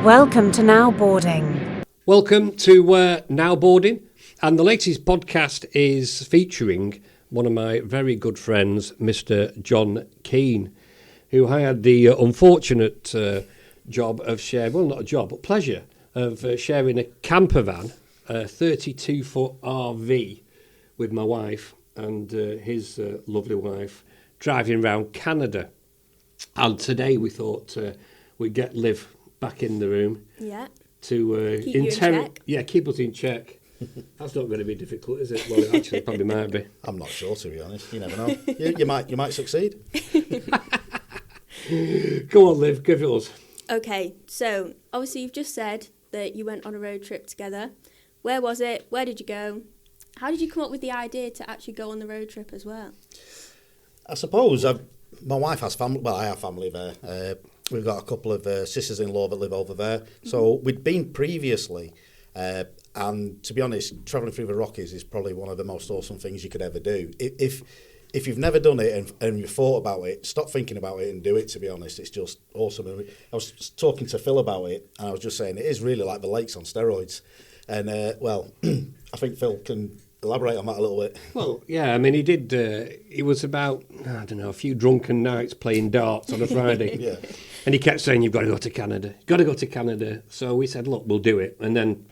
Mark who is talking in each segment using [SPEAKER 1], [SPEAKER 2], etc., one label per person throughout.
[SPEAKER 1] Welcome to Now Boarding.
[SPEAKER 2] Welcome to Now Boarding, and the latest podcast is featuring one of my very good friends, Mr. John Keane, who I had the unfortunate job of sharing, well, not a job, but pleasure of sharing a camper van, a 32-foot RV with my wife and his lovely wife, driving around Canada. And today we thought we'd get Liv back in the room.
[SPEAKER 3] Yeah.
[SPEAKER 2] To
[SPEAKER 3] keep you in check.
[SPEAKER 2] Yeah, keep us in check. That's not going to be difficult, is it? Well, it actually probably might be.
[SPEAKER 4] I'm not sure, to be honest. You never know. You might succeed.
[SPEAKER 2] Go on, Liv, give it us.
[SPEAKER 3] Okay, so obviously you've just said that you went on a road trip together. Where was it? Where did you go? How did you come up with the idea to actually go on the road trip as well?
[SPEAKER 4] I suppose my wife has family. Well, I have family there. We've got a couple of sisters-in-law that live over there. Mm-hmm. So we'd been previously, and to be honest, travelling through the Rockies is probably one of the most awesome things you could ever do. If you've never done it and you've thought about it, stop thinking about it and do it, to be honest. It's just awesome. And I was talking to Phil about it, and I was just saying it is really like the lakes on steroids. And, I think Phil can elaborate on that a little bit.
[SPEAKER 2] Well, yeah, I mean, he did, it was about, I don't know, a few drunken nights playing darts on a Friday.
[SPEAKER 4] Yeah.
[SPEAKER 2] And he kept saying, you've got to go to Canada. Got to go to Canada. So we said, look, we'll do it. And then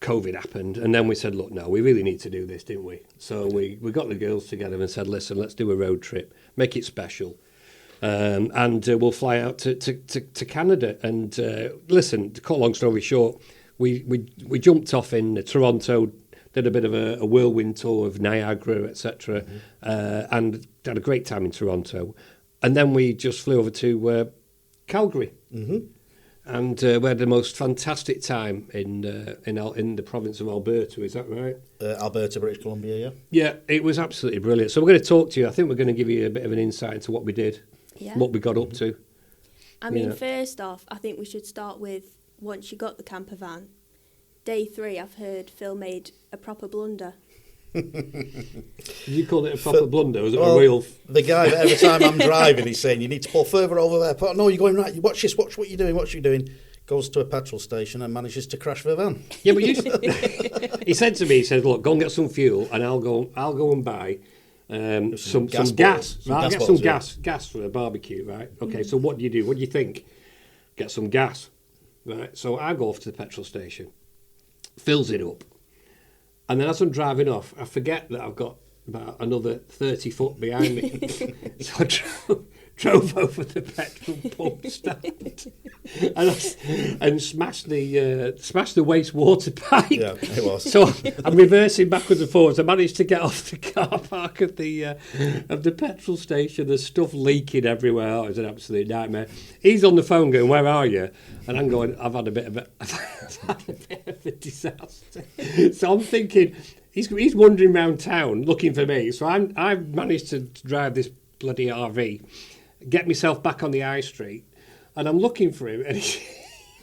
[SPEAKER 2] COVID happened. And then we said, look, no, we really need to do this, didn't we? So we got the girls together and said, listen, let's do a road trip. Make it special. And we'll fly out to Canada. And listen, to cut a long story short, we jumped off in Toronto, did a bit of a whirlwind tour of Niagara, etc., and had a great time in Toronto. And then we just flew over to Calgary, and we had the most fantastic time in the province of Alberta. Is that right?
[SPEAKER 4] Alberta, British Columbia, yeah.
[SPEAKER 2] Yeah, it was absolutely brilliant. So we're going to talk to you. I think we're going to give you a bit of an insight into what we did, what we got up to.
[SPEAKER 3] I mean, first off, I think we should start with once you got the camper van. Day 3, I've heard Phil made a proper blunder.
[SPEAKER 2] Did you call it a proper blunder? Was it a real...
[SPEAKER 4] The guy that every time I'm driving, he's saying, you need to pull further over there. No, you're going right. Watch this. Watch what you're doing. Watch what you're doing. Goes to a petrol station and manages to crash the van.
[SPEAKER 2] Yeah, but he said to me, he said, look, go and get some fuel and I'll go and buy some gas. Right? I'll get some gas for a barbecue, right? Okay, so what do you do? What do you think? Get some gas. Right, so I go off to the petrol station, fills it up, and then as I'm driving off, I forget that I've got about another 30 foot behind me. So I drove over the petrol pump stand and smashed the wastewater pipe.
[SPEAKER 4] Yeah, it was.
[SPEAKER 2] So I'm reversing backwards and forwards. I managed to get off the car park of the petrol station. There's stuff leaking everywhere. Oh, it was an absolute nightmare. He's on the phone going, "Where are you?" And I'm going, I've had a bit of a disaster. So I'm thinking, he's wandering around town looking for me. So I've managed to drive this bloody RV, get myself back on the high street, and I'm looking for him, and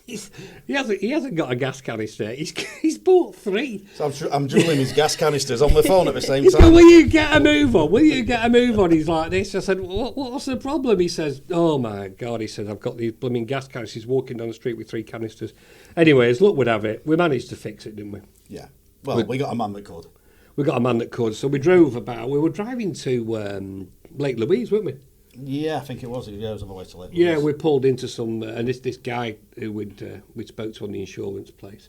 [SPEAKER 2] he hasn't got a gas canister. He's bought 3.
[SPEAKER 4] So I'm juggling his gas canisters on the phone at the same time.
[SPEAKER 2] Going, will you get a move on? Will you get a move on? He's like this. I said, what's the problem? He says, oh my God. He said, I've got these blooming gas canisters. He's walking down the street with 3 canisters. Anyways, luck would have it. We managed to fix it, didn't we?
[SPEAKER 4] Yeah. Well, we got a man that could.
[SPEAKER 2] We got a man that could. So we were driving to Lake Louise, weren't we?
[SPEAKER 4] Yeah, I think it was. Yeah, it was on the way to Lake Louise.
[SPEAKER 2] Yeah, we pulled into some, and this guy who we spoke to on the insurance place,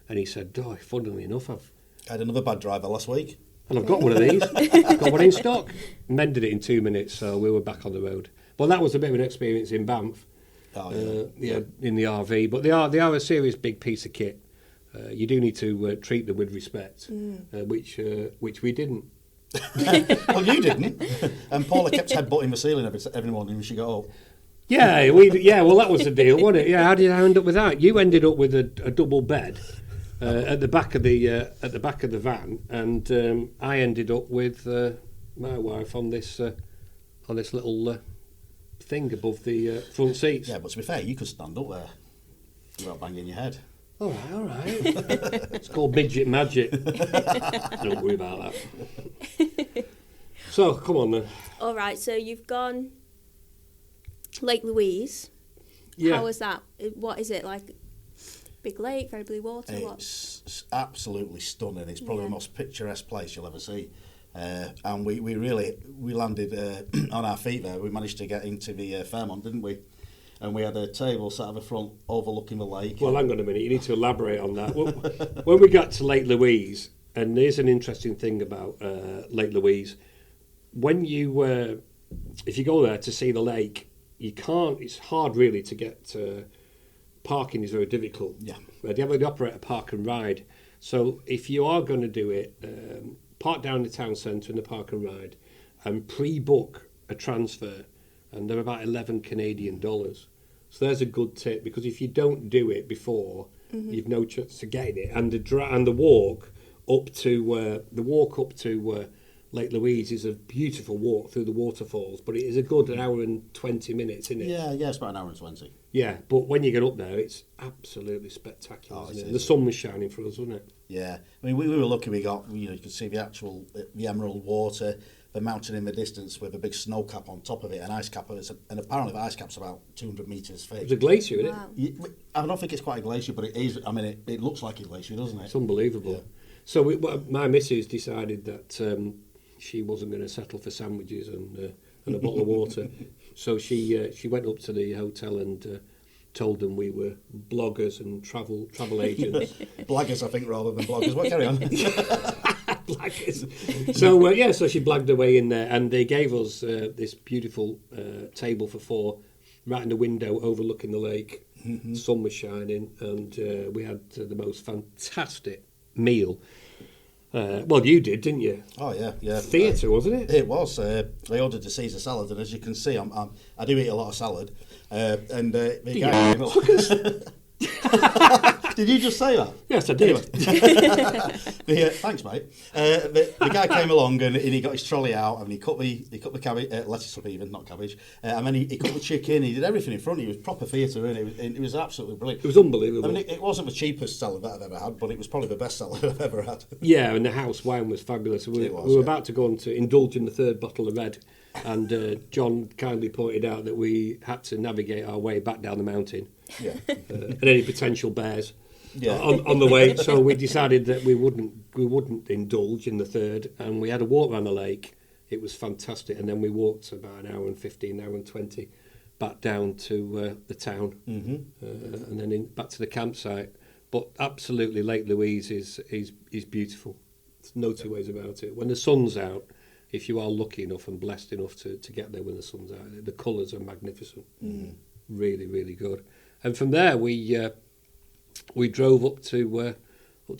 [SPEAKER 2] and he said, "Oh, funnily enough, I
[SPEAKER 4] had another bad driver last week,
[SPEAKER 2] and I've got one of these. Got one in stock. Mended it in 2 minutes, so we were back on the road. But that was a bit of an experience in Banff, in the RV. But they are a serious big piece of kit. You do need to treat them with respect, which we didn't.
[SPEAKER 4] Well, you didn't. And Paula kept headbutting the ceiling every morning when she got up.
[SPEAKER 2] Yeah, well, that was the deal, wasn't it? Yeah, how did I end up with that? You ended up with a double bed at the back of the van, and I ended up with my wife on this little thing above the front seats.
[SPEAKER 4] Yeah, but to be fair, you could stand up there without banging your head.
[SPEAKER 2] All right. It's called midget magic. Don't worry about that. So, come on then.
[SPEAKER 3] All right, so you've gone Lake Louise.
[SPEAKER 2] Yeah.
[SPEAKER 3] How was that? What is it like? Big lake, very blue water.
[SPEAKER 4] It's absolutely stunning. It's probably
[SPEAKER 3] Yeah.
[SPEAKER 4] the most picturesque place you'll ever see. And we landed on our feet there. We managed to get into the Fairmont, didn't we? And we had a table sat at the front overlooking the lake.
[SPEAKER 2] Well, hang on a minute. You need to elaborate on that. When we got to Lake Louise, and there's an interesting thing about Lake Louise. When you, if you go there to see the lake, you can't. It's hard really to get. Parking is very difficult.
[SPEAKER 4] Yeah.
[SPEAKER 2] They operate a park and ride. So if you are going to do it, park down the town centre in the park and ride, and pre-book a transfer, and they're about 11 Canadian dollars. So there's a good tip, because if you don't do it before, you've no chance to getting it. And the walk up to Lake Louise is a beautiful walk through the waterfalls, but it is a good hour and 20 minutes, isn't it?
[SPEAKER 4] Yeah, it's about an hour and 20.
[SPEAKER 2] Yeah, but when you get up there, it's absolutely spectacular.
[SPEAKER 4] Oh,
[SPEAKER 2] isn't
[SPEAKER 4] it
[SPEAKER 2] it?
[SPEAKER 4] is.
[SPEAKER 2] The sun was shining for us, wasn't it?
[SPEAKER 4] Yeah, I mean, we were lucky. We got, you could see the emerald water, the mountain in the distance with a big snow cap on top of it, an ice cap, and apparently the ice cap's about 200 metres thick.
[SPEAKER 2] It was a glacier, isn't
[SPEAKER 3] Wow.
[SPEAKER 4] I don't think it's quite a glacier, but it is. I mean, it looks like a glacier, doesn't
[SPEAKER 2] it?
[SPEAKER 4] it?
[SPEAKER 2] It's unbelievable.
[SPEAKER 4] Yeah.
[SPEAKER 2] So my missus decided that she wasn't going to settle for sandwiches and a bottle of water. So she went up to the hotel and told them we were bloggers and travel agents.
[SPEAKER 4] Blaggers, I think, rather than bloggers. Well, carry on.
[SPEAKER 2] Blaggers. So so she blagged away in there, and they gave us this beautiful table for four, right in the window overlooking the lake. The sun was shining, and we had the most fantastic meal. Well, you did, didn't you?
[SPEAKER 4] Oh yeah.
[SPEAKER 2] Theatre, wasn't it?
[SPEAKER 4] It was. I ordered a Caesar salad, and as you can see, I do eat a lot of salad. And the guy came up. Did you just say that?
[SPEAKER 2] Yes, I did.
[SPEAKER 4] Thanks, mate. The guy came along and he got his trolley out and he cut the cabbage, lettuce up even, not cabbage, and then he cut the chicken. He did everything in front. He was proper theatre, and it was absolutely brilliant.
[SPEAKER 2] It was unbelievable.
[SPEAKER 4] I mean, it wasn't the cheapest salad that I've ever had, but it was probably the best salad I've ever had.
[SPEAKER 2] Yeah, and the house wine was fabulous. We were about to go on to indulge in the third bottle of red, and John kindly pointed out that we had to navigate our way back down the mountain.
[SPEAKER 4] Yeah.
[SPEAKER 2] And any potential bears.
[SPEAKER 4] Yeah.
[SPEAKER 2] On the way, so we decided that we wouldn't indulge in the third, and we had a walk around the lake. It was fantastic, and then we walked about an hour and 15, hour and 20 back down to the town, and then back to the campsite. But absolutely, Lake Louise is beautiful. There's no two ways about it. When the sun's out, if you are lucky enough and blessed enough to get there when the sun's out, the colours are magnificent. Really, really good. And from there, we drove up to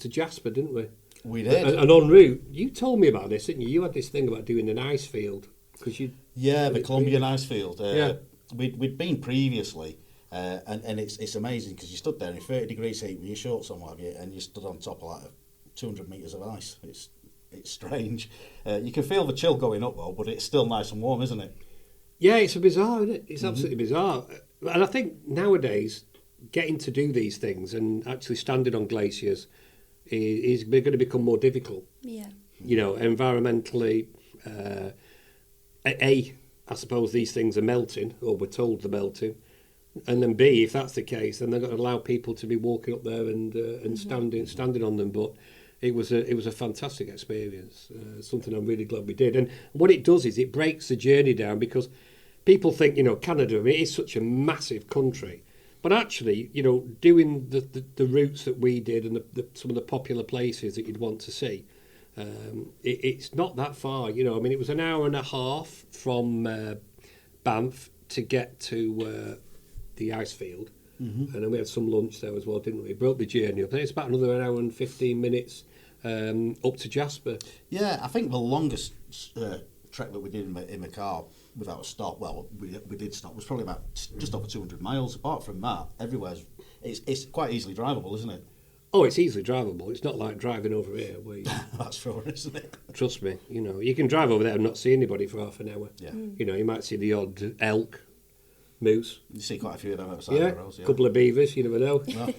[SPEAKER 2] Jasper, didn't we?
[SPEAKER 4] We did.
[SPEAKER 2] And en route, you told me about this, didn't you? You had this thing about doing an ice field
[SPEAKER 4] the Colombian ice field.
[SPEAKER 2] Yeah.
[SPEAKER 4] We'd been previously, and it's amazing because you stood there in 30 degrees heat with your shorts on, what have you, and you stood on top of like 200 metres of ice. It's strange. You can feel the chill going up though, but it's still nice and warm, isn't it?
[SPEAKER 2] Yeah, it's bizarre, isn't it? It's absolutely bizarre. And I think nowadays, getting to do these things and actually standing on glaciers is going to become more difficult.
[SPEAKER 3] Yeah.
[SPEAKER 2] You know, environmentally, I suppose these things are melting, or we're told they're melting. And then B, if that's the case, then they're going to allow people to be walking up there and standing on them. But it was a fantastic experience, something I'm really glad we did. And what it does is it breaks the journey down, because people think, Canada, I mean, it is such a massive country. But actually, doing the routes that we did and some of the popular places that you'd want to see, it's not that far. I mean, it was an hour and a half from Banff to get to the ice field. And then we had some lunch there as well, didn't we? Broke the journey up. And it's about another hour and 15 minutes up to Jasper.
[SPEAKER 4] Yeah, I think the longest trek that we did in the car without a stop, well, we did stop, was probably about just over 200 miles. Apart from that, everywhere's it's quite easily drivable, isn't it?
[SPEAKER 2] Oh, it's easily drivable. It's not like driving over here. Where
[SPEAKER 4] That's true, isn't it?
[SPEAKER 2] Trust me, you can drive over there and not see anybody for half an hour.
[SPEAKER 4] Yeah.
[SPEAKER 2] You might see the odd elk, moose.
[SPEAKER 4] You see quite a few of them outside the roads.
[SPEAKER 2] A couple of beavers, you never know.
[SPEAKER 4] No.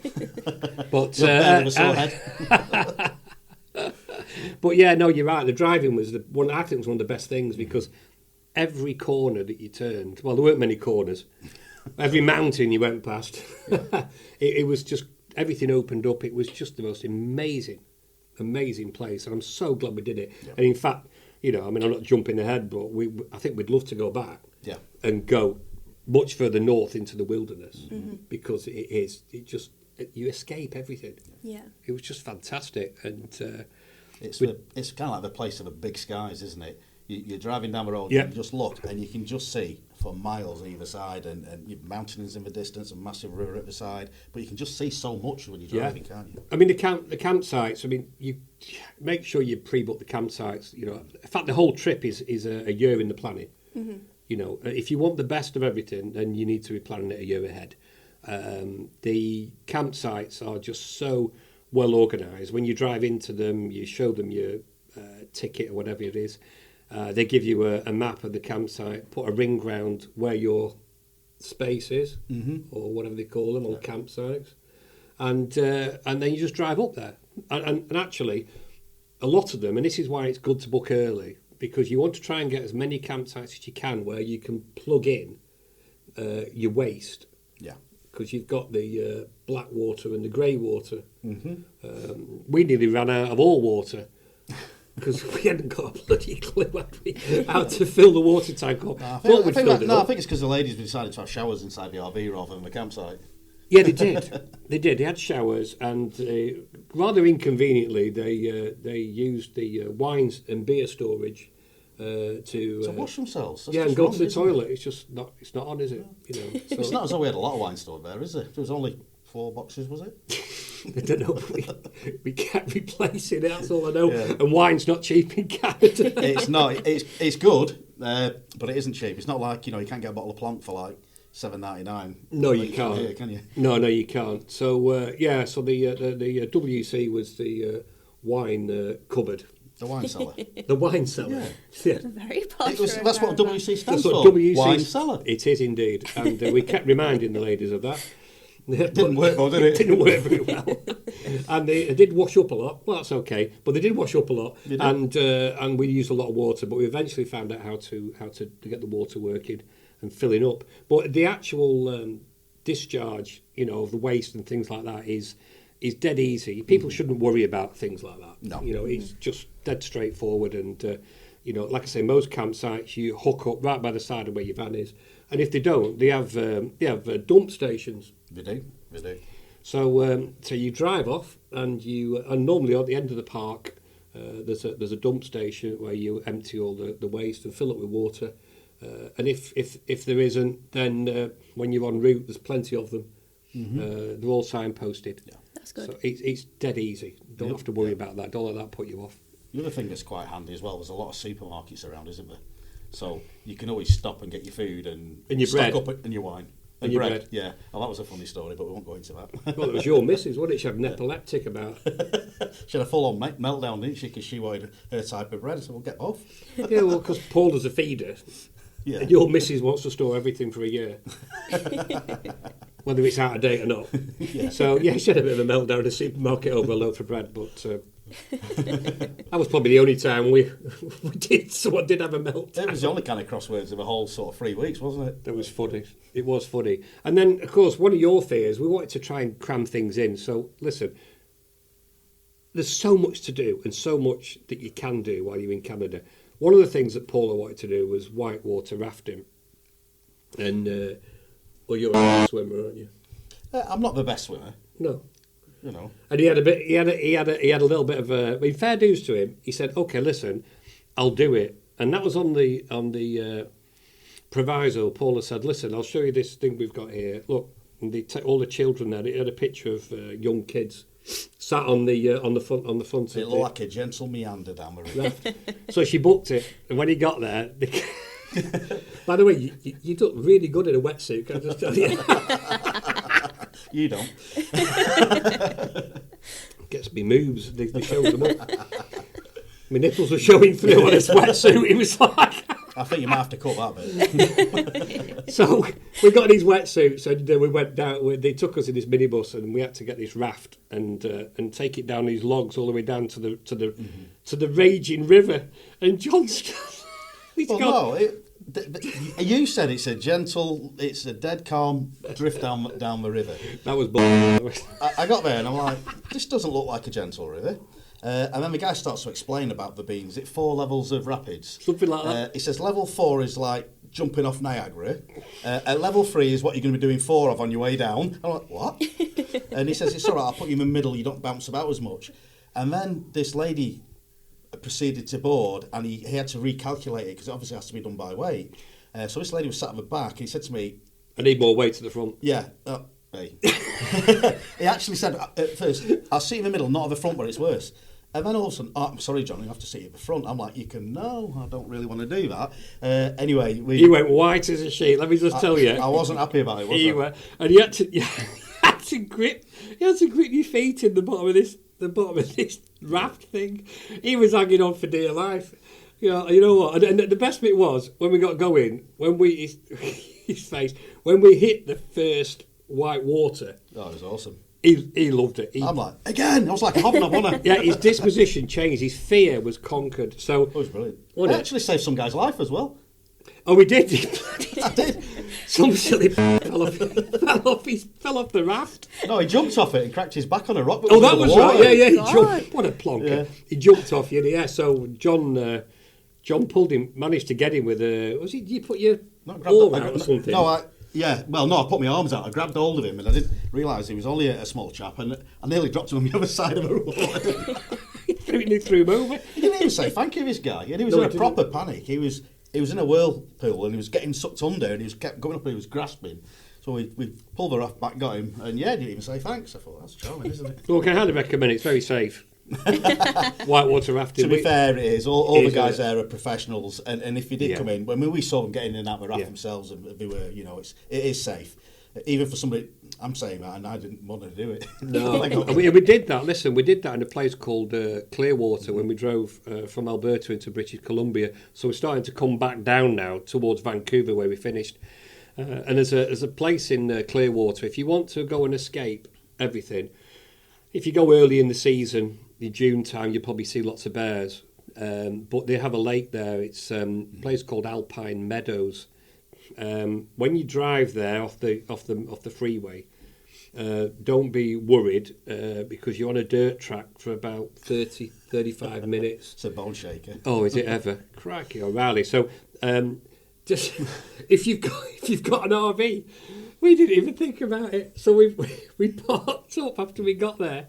[SPEAKER 2] But
[SPEAKER 4] Bear with a sore head.
[SPEAKER 2] but yeah, no, you're right. The driving was I think it was one of the best things, because every corner that you turned, well, there weren't many corners, Every mountain you went past. It was just, everything opened up. It was just the most amazing place. And I'm so glad we did it. Yeah. And in fact, you know, I mean, I'm not jumping ahead, but I think we'd love to go back and go much further north into the wilderness because you escape everything. Yeah. It was just fantastic. And
[SPEAKER 4] it's kind of like the place of the big skies, isn't it? You're driving down the road, you just look, and you can just see for miles either side, and mountains in the distance, and massive river at the side. But you can just see so much when you're driving, can't you?
[SPEAKER 2] I mean, the campsites. I mean, you make sure you pre-book the campsites. You know, in fact, the whole trip is a year in the planning. Mm-hmm. You know, if you want the best of everything, then you need to be planning it a year ahead. The campsites are just so well organised. When you drive into them, you show them your ticket or whatever it is. They give you a map of the campsite, put a ring round where your space is, or whatever they call them, on campsites, and then you just drive up there. And actually, a lot of them, and this is why it's good to book early, because you want to try and get as many campsites as you can where you can plug in your waste. Yeah. Because you've got the black water and the grey water. We nearly ran out of all water. Because we hadn't got a bloody clue how to fill the water tank up.
[SPEAKER 4] I think it's because the ladies decided to have showers inside the RV rather than the campsite.
[SPEAKER 2] Yeah, they did. They had showers, and rather inconveniently, they used the wines and beer storage to
[SPEAKER 4] wash themselves. That's
[SPEAKER 2] and go to the toilet. It's not on, is it? You know, so.
[SPEAKER 4] It's not as though we had a lot of wine stored there, is it? There was only 4 boxes, was it?
[SPEAKER 2] I don't know. We kept replacing it. That's all I know. Yeah. And wine's not cheap in Canada.
[SPEAKER 4] It's not. It's good, but it isn't cheap. It's not like, you know, you can't get a bottle of Plonk for like $7.99.
[SPEAKER 2] No, you can't.
[SPEAKER 4] Here, can you?
[SPEAKER 2] No, you can't. So so the WC was the wine cupboard.
[SPEAKER 4] The wine cellar.
[SPEAKER 2] The wine cellar. Yeah.
[SPEAKER 3] Very posh.
[SPEAKER 4] That's what WC stands for.
[SPEAKER 2] WC
[SPEAKER 4] wine cellar.
[SPEAKER 2] It is indeed, and we kept reminding the ladies of that.
[SPEAKER 4] It didn't work well, did it?
[SPEAKER 2] It didn't work very well. And they did wash up a lot. Well, that's okay. But they did wash up a lot. And we used a lot of water. But we eventually found out how to get the water working and filling up. But the actual discharge, you know, of the waste and things like that is dead easy. People shouldn't worry about things like that.
[SPEAKER 4] No.
[SPEAKER 2] You know, it's just dead straightforward. And, you know, like I say, most campsites, you hook up right by the side of where your van is. And if they don't, they have dump stations.
[SPEAKER 4] They do.
[SPEAKER 2] So you drive off, and normally at the end of the park, there's a dump station where you empty all the waste and fill it with water. And if there isn't, then when you're en route, there's plenty of them. They're all signposted.
[SPEAKER 3] Yeah, that's good.
[SPEAKER 2] So it's dead easy. Don't have to worry about that. Don't let that put you off.
[SPEAKER 4] The other thing that's quite handy as well, there's a lot of supermarkets around, isn't there? So you can always stop and get your food and
[SPEAKER 2] your
[SPEAKER 4] stock
[SPEAKER 2] bread.
[SPEAKER 4] up and your wine.
[SPEAKER 2] And your bread.
[SPEAKER 4] Yeah. Well, that was a funny story, but we won't go into that.
[SPEAKER 2] Well, it was your missus, wasn't it? She had an epileptic about.
[SPEAKER 4] She had a full-on meltdown, didn't she? Because she wanted her type of bread, so we'll get both.
[SPEAKER 2] Yeah, well, because Paul is a feeder. Yeah. And your missus wants to store everything for a year. Whether it's out of date or not. Yeah. So, yeah, she had a bit of a meltdown in the supermarket over a loaf of bread, but that was probably the only time someone did have a meltdown.
[SPEAKER 4] It was the only kind of crosswords of the whole sort of 3 weeks, wasn't it?
[SPEAKER 2] That was funny. It was funny. And then, of course, one of your fears, we wanted to try and cram things in. So, listen, there's so much to do and so much that you can do while you're in Canada. One of the things that Paula wanted to do was whitewater rafting. And, well, you're a swimmer, aren't you?
[SPEAKER 4] I'm not the best swimmer.
[SPEAKER 2] No.
[SPEAKER 4] You know.
[SPEAKER 2] And he had a little bit of a. I mean, fair dues to him. He said, "Okay, listen, I'll do it." And that was on the proviso. Paula said, "Listen, I'll show you this thing we've got here. Look, and all the children there. It had a picture of young kids sat on the front.
[SPEAKER 4] It looked like a gentle meander down the river.
[SPEAKER 2] So she booked it, and when he got there. By the way, you look really good in a wetsuit. Can I just tell you?
[SPEAKER 4] You don't.
[SPEAKER 2] Gets me moves. They showed them up. My nipples were showing through on his wetsuit. He was like...
[SPEAKER 4] I think you might have to cut that bit.
[SPEAKER 2] So we got these wetsuits, and we went down. They took us in this minibus, and we had to get this raft and take it down these logs all the way down to the raging river. And John's...
[SPEAKER 4] You said it's a dead calm drift down the river.
[SPEAKER 2] That was
[SPEAKER 4] I got there and I'm like, this doesn't look like a gentle river. And then the guy starts to explain about the beans. It's 4 levels of rapids.
[SPEAKER 2] Something like that.
[SPEAKER 4] He says level 4 is like jumping off Niagara. At level 3 is what you're going to be doing 4 of on your way down. I'm like, what? And he says, it's all right, I'll put you in the middle, you don't bounce about as much. And then this lady proceeded to board, and he had to recalculate it because it obviously has to be done by weight. So this lady was sat at the back, and he said to me,
[SPEAKER 2] I need more weight to the front.
[SPEAKER 4] yeah, hey. He actually said at first, I'll sit in the middle, not at the front where it's worse. And then all of a sudden, I'm sorry, John, you have to sit at the front. I'm like, no, I don't really want to do that. Anyway,
[SPEAKER 2] You went white as a sheet, let me just tell you.
[SPEAKER 4] I wasn't happy about it, was
[SPEAKER 2] You
[SPEAKER 4] I?
[SPEAKER 2] were, and you had to grip your feet in the bottom of this raft thing. He was hanging on for dear life. You know what? And the best bit was when we got going, his face, when we hit the first white water.
[SPEAKER 4] Oh, it was awesome.
[SPEAKER 2] He loved it.
[SPEAKER 4] I'm like, again, I was like a hobnob, wasn't I?
[SPEAKER 2] Yeah, his disposition changed. His fear was conquered. So
[SPEAKER 4] It was brilliant. I actually saved some guy's life as well.
[SPEAKER 2] Oh, we did.
[SPEAKER 4] I did.
[SPEAKER 2] Some silly fell off the raft.
[SPEAKER 4] No, he jumped off it and cracked his back on a rock.
[SPEAKER 2] Oh, that was right. Yeah. He
[SPEAKER 3] God.
[SPEAKER 2] jumped. What a plonker.
[SPEAKER 4] Yeah.
[SPEAKER 2] He jumped off. Yeah. So John pulled him. Managed to get him with a. Was it? You put your arm out or something?
[SPEAKER 4] No, I put my arms out. I grabbed hold of him and I didn't realise he was only a small chap, and I nearly dropped him on the other side of the road.
[SPEAKER 2] He threw him over.
[SPEAKER 4] He didn't even say thank you, this guy. And he was in a proper panic. He was in a whirlpool and he was getting sucked under, and he was kept going up and he was grasping. So we pulled the raft back, got him, and he didn't even say thanks. I thought, that's charming, isn't it?
[SPEAKER 2] Well, I highly recommend it. It's very safe. Whitewater rafting.
[SPEAKER 4] To be fair, it is. All
[SPEAKER 2] it
[SPEAKER 4] the
[SPEAKER 2] is,
[SPEAKER 4] guys there are professionals, and if you did come in, when we saw them getting in and out of the raft
[SPEAKER 2] Yeah.
[SPEAKER 4] themselves, and they were, it is safe. Even for somebody, I'm saying that, and I didn't want to do it.
[SPEAKER 2] No, and we did that. Listen, we did that in a place called Clearwater when we drove from Alberta into British Columbia. So we're starting to come back down now towards Vancouver, where we finished. And there's a place in Clearwater. If you want to go and escape everything, if you go early in the season, in June time, you'll probably see lots of bears. But they have a lake there. It's a place called Alpine Meadows. When you drive there off the freeway, don't be worried because you're on a dirt track for about 35 minutes.
[SPEAKER 4] It's a bone shaker.
[SPEAKER 2] Oh, is it ever? Crikey O'Reilly. So just if you've got an RV, we didn't even think about it. So we parked up after we got there,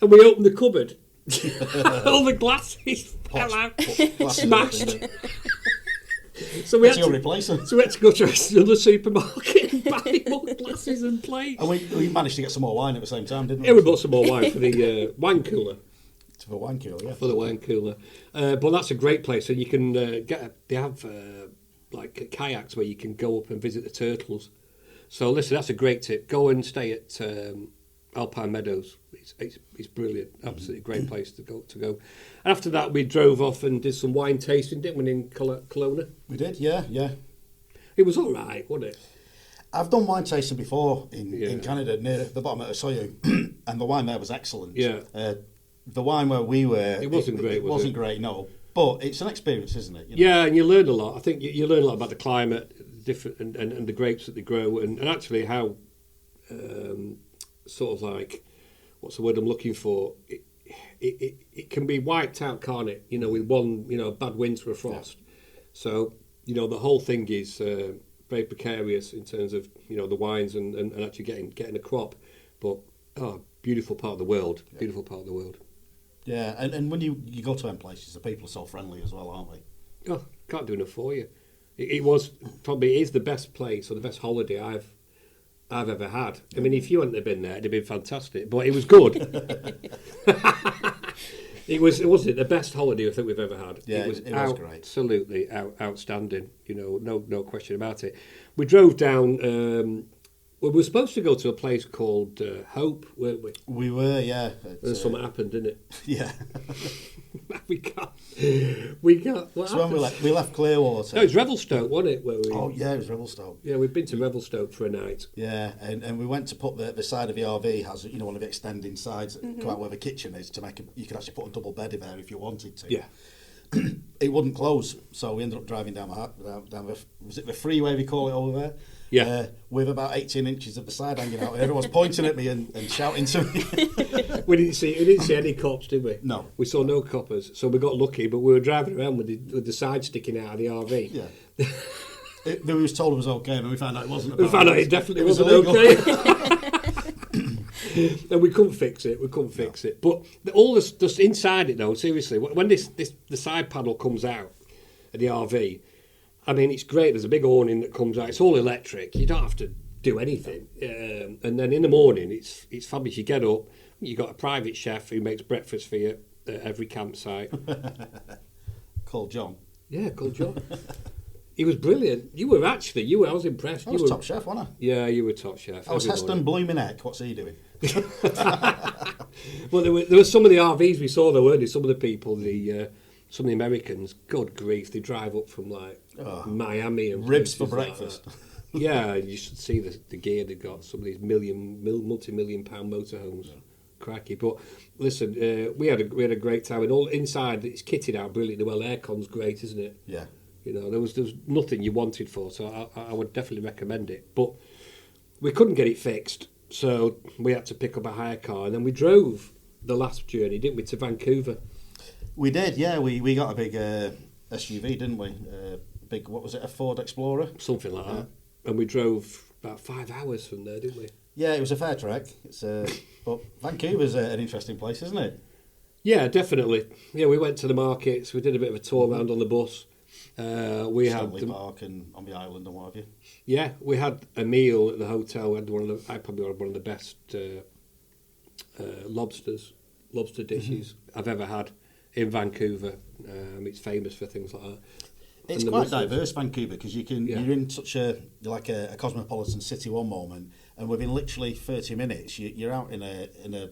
[SPEAKER 2] and we opened the cupboard. All the glasses fell out, smashed. So we had to
[SPEAKER 4] replace them.
[SPEAKER 2] So we had to go to another supermarket and buy more glasses and plates.
[SPEAKER 4] And we managed to get some more wine at the same time, didn't we?
[SPEAKER 2] Yeah, we bought some more wine for the wine cooler.
[SPEAKER 4] For the wine cooler, yeah.
[SPEAKER 2] For the wine cooler. But that's a great place. And you can they have like kayaks where you can go up and visit the turtles. So listen, that's a great tip. Go and stay at Alpine Meadows. It's brilliant. Absolutely great place to go. After that, we drove off and did some wine tasting, didn't we, in Kelowna?
[SPEAKER 4] We did, yeah.
[SPEAKER 2] It was all right, wasn't it?
[SPEAKER 4] I've done wine tasting before in Canada, near the bottom of Osoyoos, and the wine there was excellent.
[SPEAKER 2] Yeah.
[SPEAKER 4] The wine where we were...
[SPEAKER 2] It wasn't great,
[SPEAKER 4] It wasn't great, no. But it's an experience, isn't it?
[SPEAKER 2] Yeah, and you learn a lot. I think you learn a lot about the climate, different, and the grapes that they grow, and actually how sort of like, what's the word I'm looking for? It can be wiped out, can't it? With one, bad winter or frost. Yeah. So, the whole thing is very precarious in terms of, the wines and actually getting a crop. But, beautiful part of the world. Yeah. Beautiful part of the world.
[SPEAKER 4] Yeah, and when you go to them places, the people are so friendly as well, aren't they?
[SPEAKER 2] Oh, can't do enough for you. It was probably the best place or the best holiday I've ever had. I mean, if you hadn't have been there, it'd have been fantastic. But it was good. It wasn't the best holiday I think we've ever had.
[SPEAKER 4] Yeah,
[SPEAKER 2] it was
[SPEAKER 4] great.
[SPEAKER 2] Absolutely outstanding. No question about it. We drove down. We were supposed to go to a place called Hope, weren't we?
[SPEAKER 4] We were, yeah.
[SPEAKER 2] And something happened, didn't it?
[SPEAKER 4] Yeah.
[SPEAKER 2] we got. What
[SPEAKER 4] so when we left Clearwater.
[SPEAKER 2] No, it was Revelstoke, wasn't it?
[SPEAKER 4] Oh yeah, it was Revelstoke.
[SPEAKER 2] Yeah, we've been to Revelstoke for a night.
[SPEAKER 4] Yeah, and we went to put the side of the RV has one of the extending sides that come out where the kitchen is to make you could actually put a double bed in there if you wanted to.
[SPEAKER 2] Yeah.
[SPEAKER 4] it wouldn't close, so we ended up driving down was it the freeway we call it over there?
[SPEAKER 2] Yeah.
[SPEAKER 4] With about 18 inches of the side hanging out. Everyone's pointing at me and shouting to me.
[SPEAKER 2] We didn't see any cops, did we?
[SPEAKER 4] No.
[SPEAKER 2] We saw no coppers, so we got lucky. But we were driving around with the side sticking out of the RV.
[SPEAKER 4] Yeah. We was told it was okay, and we found out it wasn't.
[SPEAKER 2] We found out it definitely wasn't
[SPEAKER 4] illegal.
[SPEAKER 2] okay. And we couldn't fix it. But all this just inside it, though. Seriously, when the side panel comes out of the RV, I mean, it's great. There's a big awning that comes out. It's all electric. You don't have to do anything. And then in the morning, it's fabulous. You get up. You got a private chef who makes breakfast for you at every campsite.
[SPEAKER 4] Called John.
[SPEAKER 2] Yeah, called John. He was brilliant. I was impressed.
[SPEAKER 4] I was top chef, wasn't I?
[SPEAKER 2] Yeah, you were top chef.
[SPEAKER 4] I was Heston Bloomineck. What's he doing?
[SPEAKER 2] Well, there were some of the RVs we saw, though, weren't there? Some of the people, some of the Americans, good grief, they drive up from Miami and
[SPEAKER 4] ribs for
[SPEAKER 2] places
[SPEAKER 4] breakfast.
[SPEAKER 2] Like that. Yeah, you should see the gear they've got. Some of these multi-million-pound motorhomes. Yeah. Cracky. But listen, we had a great time, and all inside it's kitted out brilliantly well. Aircon's great, isn't it?
[SPEAKER 4] Yeah.
[SPEAKER 2] You know, there was nothing you wanted for, so I would definitely recommend it. But we couldn't get it fixed, so we had to pick up a hire car, and then we drove the last journey, didn't we, to Vancouver?
[SPEAKER 4] We did, yeah. We got a big SUV, didn't we? Big, what was it, a Ford Explorer?
[SPEAKER 2] Something like that. And we drove about 5 hours from there, didn't we?
[SPEAKER 4] Yeah, it was a fair trek. But Vancouver's an interesting place, isn't it?
[SPEAKER 2] Yeah, definitely. Yeah, we went to the markets. We did a bit of a tour around on the bus. We
[SPEAKER 4] Stanley
[SPEAKER 2] had
[SPEAKER 4] Park and on the island and what have you.
[SPEAKER 2] Yeah, we had a meal at the hotel. We had I probably had one of the best lobster dishes I've ever had in Vancouver. It's famous for things like that.
[SPEAKER 4] It's quite diverse, Vancouver, because you're in such a cosmopolitan city one moment, and within literally 30 minutes you're out in a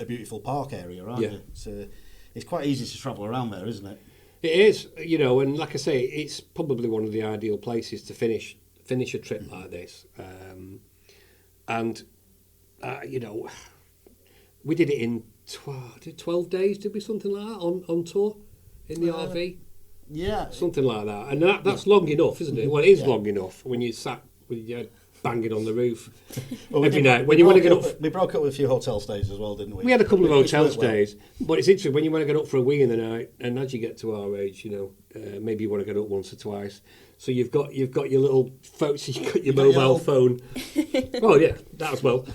[SPEAKER 4] beautiful park area, aren't you? So it's quite easy to travel around there, isn't it?
[SPEAKER 2] It is, and like I say, it's probably one of the ideal places to finish a trip like this. We did it in 12 days, did we, something like that, on tour in the RV?
[SPEAKER 4] Yeah.
[SPEAKER 2] Something like that. And that's long enough, isn't it? Well, it is long enough when you sat with your head banging on the roof every night. When you want to get up...
[SPEAKER 4] We broke up with a few hotel stays as well, didn't we?
[SPEAKER 2] We had a couple of hotel stays. But it's interesting, when you want to get up for a wee in the night, and as you get to our age, maybe you want to get up once or twice. So you've got your little phone, so you've got your mobile phone. Oh, yeah, that as well.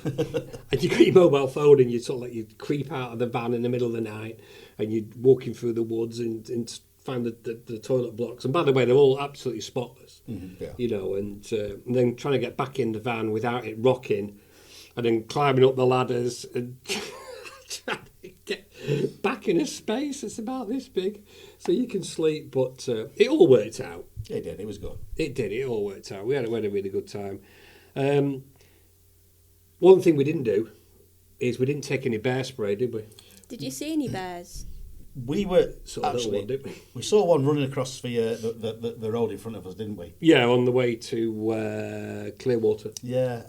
[SPEAKER 2] And you've got your mobile phone, and you sort of like you creep out of the van in the middle of the night, and you're walking through the woods and find the toilet blocks. And by the way, they're all absolutely spotless. Mm-hmm, and then trying to get back in the van without it rocking, and then climbing up the ladders and trying to get back in a space that's about this big so you can sleep. But it all worked out.
[SPEAKER 4] It did. It was good.
[SPEAKER 2] It did. It all worked out. We had a really good time. One thing we didn't do is we didn't take any bear spray, did we?
[SPEAKER 3] Did you see any bears?
[SPEAKER 4] We were
[SPEAKER 2] actually. One, didn't we
[SPEAKER 4] saw one running across the road in front of us, didn't we?
[SPEAKER 2] Yeah, on the way to Clearwater.
[SPEAKER 4] Yeah,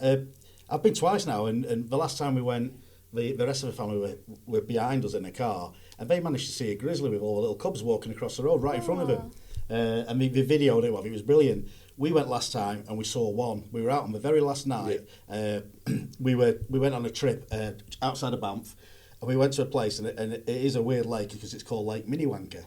[SPEAKER 4] I've been twice now, and the last time we went, the rest of the family were behind us in a car, and they managed to see a grizzly with all the little cubs walking across the road right in front of them. And they videoed it. It was brilliant. We went last time and we saw one. We were out on the very last night. Yeah. We went on a trip outside of Banff. And we went to a place, and it is a weird lake because it's called Lake Minnewanka.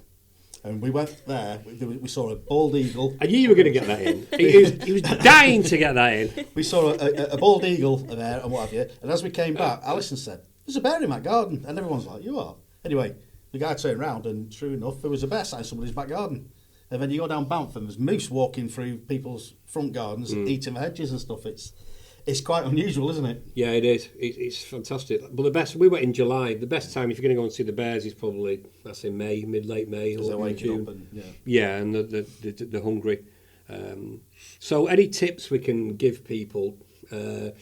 [SPEAKER 4] And we went there. We saw a bald eagle.
[SPEAKER 2] I knew you were going to get that in. He was dying to get that in.
[SPEAKER 4] We saw a bald eagle there and what have you. And as we came back, Alison said, "There's a bear in my garden." And everyone's like, "You are?" Anyway, the guy turned round, and true enough, there was a bear sat in somebody's back garden. And then you go down Banff, and there's moose walking through people's front gardens, eating the hedges and stuff. It's quite unusual, isn't it?
[SPEAKER 2] Yeah, it is. It's fantastic. But we went in July. The best time if you're going to go and see the bears is probably, I say May, late May, or June. And they're hungry. So any tips we can give people? I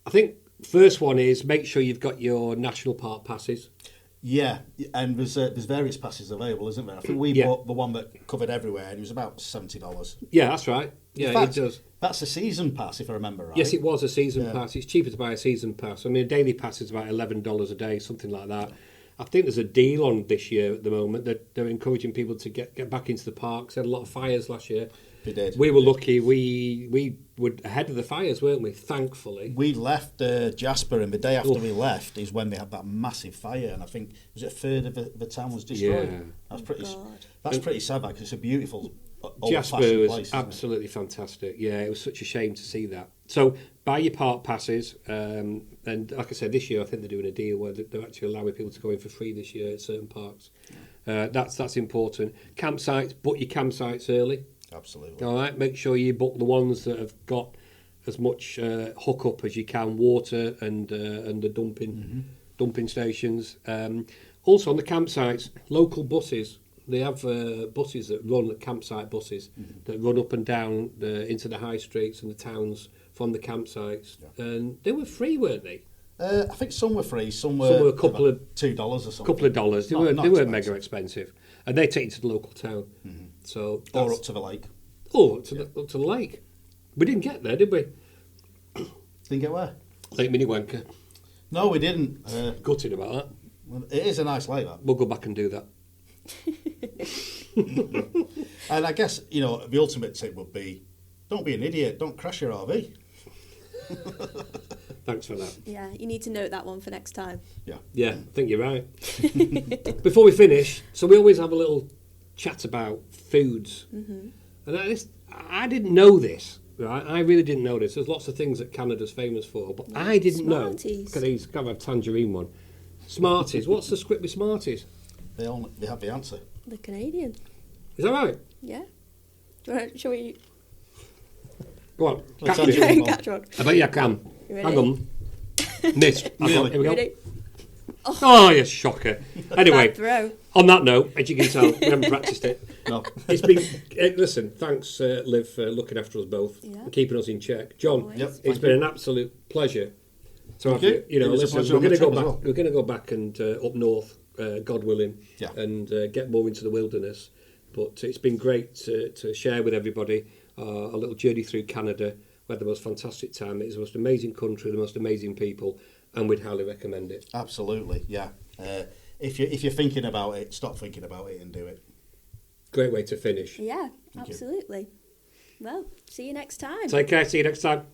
[SPEAKER 2] think first one is make sure you've got your national park passes.
[SPEAKER 4] Yeah, and there's various passes available, isn't there? I think we bought the one that covered everywhere, and it was about $70.
[SPEAKER 2] Yeah, that's right. Yeah,
[SPEAKER 4] fact,
[SPEAKER 2] it does.
[SPEAKER 4] That's a season pass, if I remember right.
[SPEAKER 2] Yes, it was a season pass. It's cheaper to buy a season pass. I mean, a daily pass is about $11 a day, something like that. I think there's a deal on this year at the moment. They're encouraging people to get back into the parks. They had a lot of fires last year.
[SPEAKER 4] We did.
[SPEAKER 2] We were lucky. We were ahead of the fires, weren't we? Thankfully.
[SPEAKER 4] We left Jasper, and the day after we left is when they had that massive fire, and I think was it a third of the town was destroyed.
[SPEAKER 2] Yeah.
[SPEAKER 4] That's pretty sad because it's a beautiful
[SPEAKER 2] Jasper was
[SPEAKER 4] place,
[SPEAKER 2] absolutely fantastic. Yeah, it was such a shame to see that. So buy your park passes, and like I said, this year I think they're doing a deal where they're actually allowing people to go in for free this year at certain parks. That's important. Campsites, book your campsites early.
[SPEAKER 4] Absolutely.
[SPEAKER 2] All right, make sure you book the ones that have got as much hookup as you can, water and the dumping stations. Also on the campsites, local buses. They have buses that run, campsite buses, that run up and down into the high streets and the towns from the campsites. Yeah. And they were free, weren't they?
[SPEAKER 4] I think some were free, some were
[SPEAKER 2] a couple of
[SPEAKER 4] $2 or something.
[SPEAKER 2] Couple of dollars. They were mega expensive, and they take you to the local town. So
[SPEAKER 4] or up to the lake.
[SPEAKER 2] Up to the lake. We didn't get there, did we?
[SPEAKER 4] Didn't get where?
[SPEAKER 2] Lake Minnewanka.
[SPEAKER 4] No, we didn't.
[SPEAKER 2] Gutted about that.
[SPEAKER 4] Well, it is a nice lake, that.
[SPEAKER 2] We'll go back and do that.
[SPEAKER 4] And I guess, the ultimate tip would be, don't be an idiot, don't crash your RV.
[SPEAKER 2] Thanks for that.
[SPEAKER 3] Yeah, you need to note that one for next time.
[SPEAKER 2] Yeah, I think you're right. Before we finish, so we always have a little chat about foods. And I didn't know this, right? I really didn't know this. There's lots of things that Canada's famous for, but I didn't know. Look at these, kind of a tangerine one. Smarties. What's the script with Smarties?
[SPEAKER 4] They have the answer.
[SPEAKER 3] The Canadian.
[SPEAKER 2] Is that right?
[SPEAKER 3] Yeah. Shall we?
[SPEAKER 2] Go on.
[SPEAKER 4] Let's
[SPEAKER 2] Catch
[SPEAKER 4] have
[SPEAKER 2] me.
[SPEAKER 4] it.
[SPEAKER 3] Catch one.
[SPEAKER 2] I bet you can.
[SPEAKER 3] You ready?
[SPEAKER 2] Hang on. Missed.
[SPEAKER 4] Really?
[SPEAKER 2] Here we go.
[SPEAKER 3] Ready?
[SPEAKER 2] Oh, you shocker. Anyway,
[SPEAKER 3] Bad throw.
[SPEAKER 2] on that note, as you can tell, we haven't practiced it.
[SPEAKER 4] No.
[SPEAKER 2] It's been, listen, thanks, Liv, for looking after us both and keeping us in check. John,
[SPEAKER 3] Always.
[SPEAKER 2] it's been an absolute pleasure to have
[SPEAKER 4] you.
[SPEAKER 2] you.
[SPEAKER 4] It was a
[SPEAKER 2] Listen,
[SPEAKER 4] pleasure
[SPEAKER 2] we're
[SPEAKER 4] on the
[SPEAKER 2] going to go
[SPEAKER 4] trip as
[SPEAKER 2] back.
[SPEAKER 4] well.
[SPEAKER 2] We're going to go back and up north, God willing, and get more into the wilderness. But it's been great to share with everybody a little journey through Canada. We had the most fantastic time. It's the most amazing country, the most amazing people, and we'd highly recommend it.
[SPEAKER 4] Absolutely, yeah. If you're thinking about it, stop thinking about it and do it.
[SPEAKER 2] Great way to finish.
[SPEAKER 3] Yeah,
[SPEAKER 4] Thank you.
[SPEAKER 3] absolutely. Well, see you next time.
[SPEAKER 2] Take care. See you next time.